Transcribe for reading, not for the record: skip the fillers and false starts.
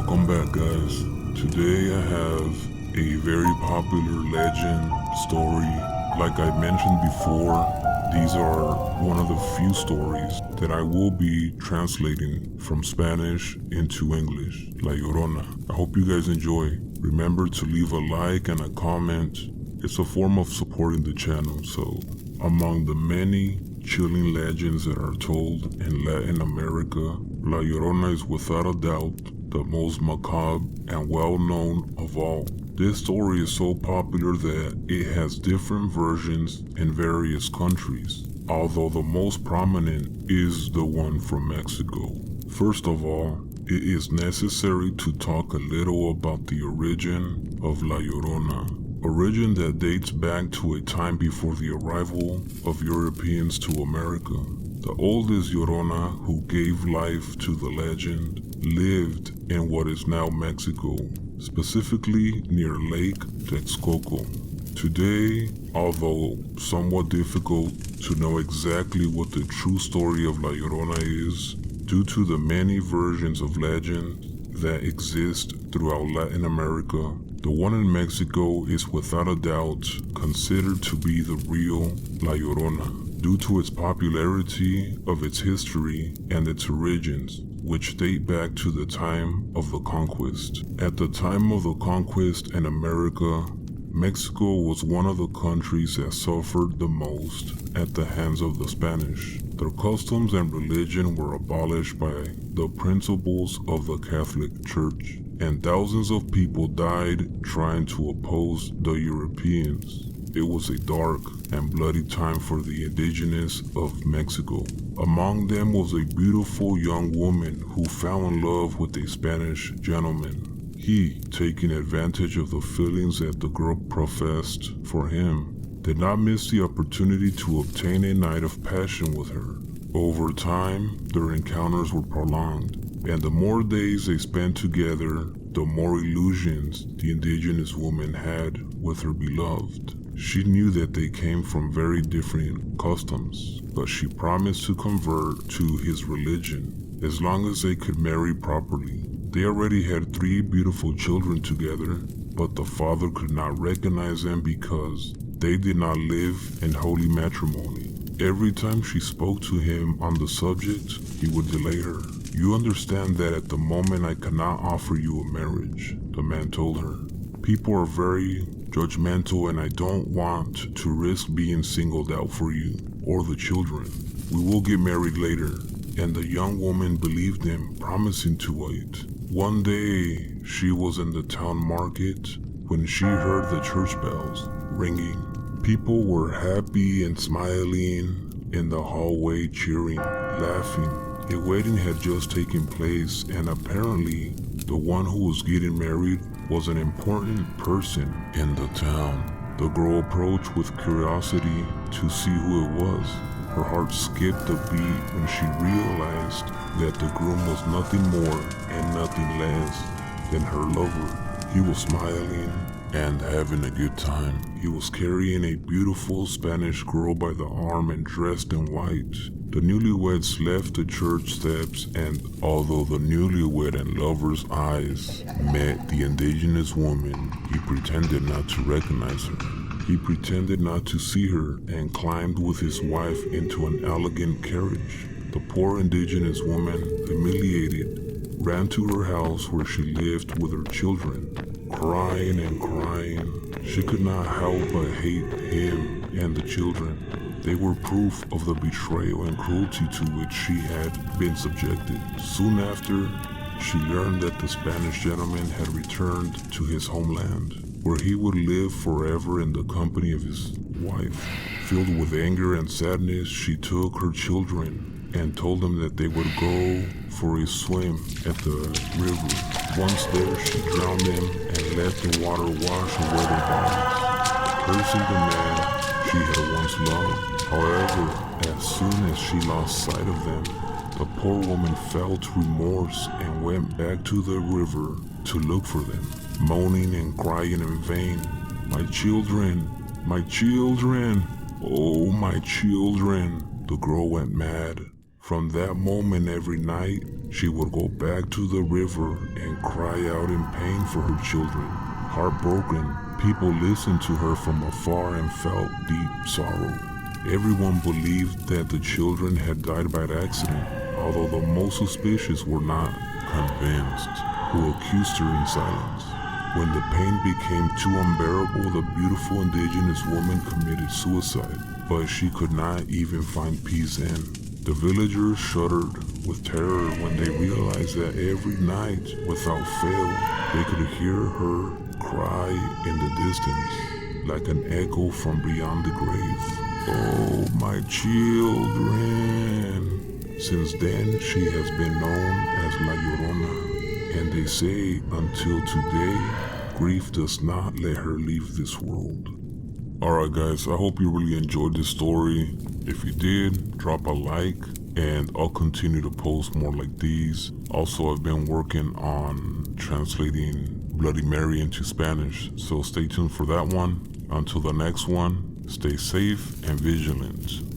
Welcome back, guys. Today I have a very popular legend story. Like I mentioned before, these are one of the few stories that I will be translating from Spanish into English, La Llorona. I hope you guys enjoy. Remember to leave a like and a comment. It's a form of supporting the channel. So, among the many chilling legends that are told in Latin America, La Llorona is without a doubt the most macabre and well-known of all. This story is so popular that it has different versions in various countries, although the most prominent is the one from Mexico. First of all, it is necessary to talk a little about the origin of La Llorona. Origin that dates back to a time before the arrival of Europeans to America. The oldest Llorona who gave life to the legend lived in what is now Mexico, specifically near Lake Texcoco. Today, although somewhat difficult to know exactly what the true story of La Llorona is, due to the many versions of legend that exist throughout Latin America, the one in Mexico is without a doubt considered to be the real La Llorona, due to its popularity of its history and its origins, which date back to the time of the conquest. At the time of the conquest in America, Mexico was one of the countries that suffered the most at the hands of the Spanish. Their customs and religion were abolished by the principles of the Catholic Church, and thousands of people died trying to oppose the Europeans. It was a dark and bloody time for the indigenous of Mexico. Among them was a beautiful young woman who fell in love with a Spanish gentleman. He, taking advantage of the feelings that the girl professed for him, did not miss the opportunity to obtain a night of passion with her. Over time, their encounters were prolonged, and the more days they spent together, the more illusions the indigenous woman had with her beloved. She knew that they came from very different customs, but she promised to convert to his religion as long as they could marry properly. They already had 3 beautiful children together, but the father could not recognize them because they did not live in holy matrimony. Every time she spoke to him on the subject, he would delay her. "You understand that at the moment I cannot offer you a marriage," the man told her. "People are very judgmental and I don't want to risk being singled out for you or the children. We will get married later." And the young woman believed him, promising to wait. One day, she was in the town market when she heard the church bells ringing. People were happy and smiling in the hallway, cheering, laughing. A wedding had just taken place, and apparently the one who was getting married was an important person in the town. The girl approached with curiosity to see who it was. Her heart skipped a beat when she realized that the groom was nothing more and nothing less than her lover. He was smiling and having a good time. He was carrying a beautiful Spanish girl by the arm and dressed in white. The newlyweds left the church steps, and although the newlywed and lover's eyes met the indigenous woman, he pretended not to recognize her. He pretended not to see her and climbed with his wife into an elegant carriage. The poor indigenous woman, humiliated, ran to her house where she lived with her children, crying and crying. She could not help but hate him and the children. They were proof of the betrayal and cruelty to which she had been subjected. Soon after, she learned that the Spanish gentleman had returned to his homeland, where he would live forever in the company of his wife. Filled with anger and sadness, she took her children and told them that they would go for a swim at the river. Once there, she drowned them and let the water wash away their bodies, cursing the man she had once loved. However, as soon as she lost sight of them, the poor woman felt remorse and went back to the river to look for them, moaning and crying in vain. "My children, my children, oh my children." The girl went mad, From that moment every night, she would go back to the river and cry out in pain for her children. Heartbroken, people listened to her from afar and felt deep sorrow. Everyone believed that the children had died by accident, although the most suspicious were not convinced, who accused her in silence. When the pain became too unbearable, the beautiful indigenous woman committed suicide, but she could not even find peace then. The villagers shuddered with terror when they realized that every night, without fail, they could hear her cry in the distance, like an echo from beyond the grave. Oh, my children! Since then, she has been known as La Llorona, and they say until today, grief does not let her leave this world. Alright guys, I hope you really enjoyed this story. If you did, drop a like, and I'll continue to post more like these. Also, I've been working on translating Bloody Mary into Spanish, so stay tuned for that one. Until the next one, stay safe and vigilant.